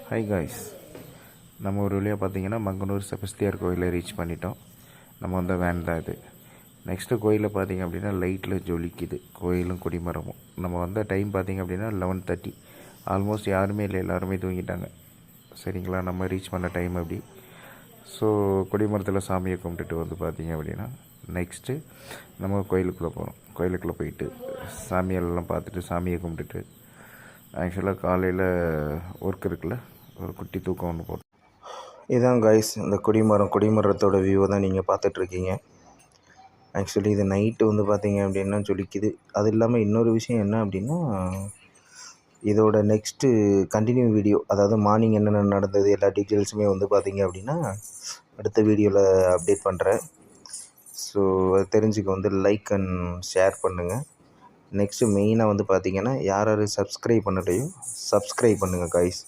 High guys, நம்ம ஒரு வழியாக பார்த்தீங்கன்னா மங்கனூர் செபஸ்தியார் கோயிலை ரீச் பண்ணிட்டோம். நம்ம வந்த வேன் தான் இது. நெக்ஸ்ட்டு கோயிலில் பார்த்திங்க அப்படின்னா லைட்டில் ஜொலிக்குது கோயிலும் கொடிமரமும். நம்ம வந்த டைம் பார்த்திங்க அப்படின்னா 11:30. ஆல்மோஸ்ட் யாருமே இல்லை, எல்லாருமே தூங்கிட்டாங்க. சரிங்களா, நம்ம ரீச் பண்ண டைம் அப்படி. ஸோ கொடிமரத்தில் சாமியை கும்பிட்டுட்டு வந்து பார்த்திங்க அப்படின்னா நெக்ஸ்ட்டு நம்ம கோயிலுக்குள்ளே போகிறோம். கோயிலுக்குள்ளே போயிட்டு சாமியெல்லாம் பார்த்துட்டு சாமியை கும்பிட்டுட்டு ஆக்சுவலாக காலையில் ஒர்க் இருக்குல்ல, ஒரு குட்டி தூக்கம் ஒன்று போட்டோம். இதுதான் காய்ஸ், இந்த கொடிமரத்தோட வியூவை தான் நீங்கள் பார்த்துட்ருக்கீங்க. ஆக்சுவலி இது நைட்டு வந்து பார்த்தீங்க அப்படின்னா ஜொலிக்குது. அது இல்லாமல் இன்னொரு விஷயம் என்ன அப்படின்னா, இதோட நெக்ஸ்ட்டு கண்டினியூ வீடியோ, அதாவது மார்னிங் என்னென்ன நடந்தது எல்லா டீட்டெயில்ஸுமே வந்து பார்த்தீங்க அப்படின்னா அடுத்த வீடியோவில் அப்டேட் பண்ணுறேன். ஸோ அது தெரிஞ்சுக்க வந்து லைக் அண்ட் ஷேர் பண்ணுங்கள். நெக்ஸ்ட்டு மெயினாக வந்து பார்த்தீங்கன்னா யார் யார் சப்ஸ்கிரைப் பண்ணலையோ சப்ஸ்கிரைப் பண்ணுங்கள் காய்ஸ்.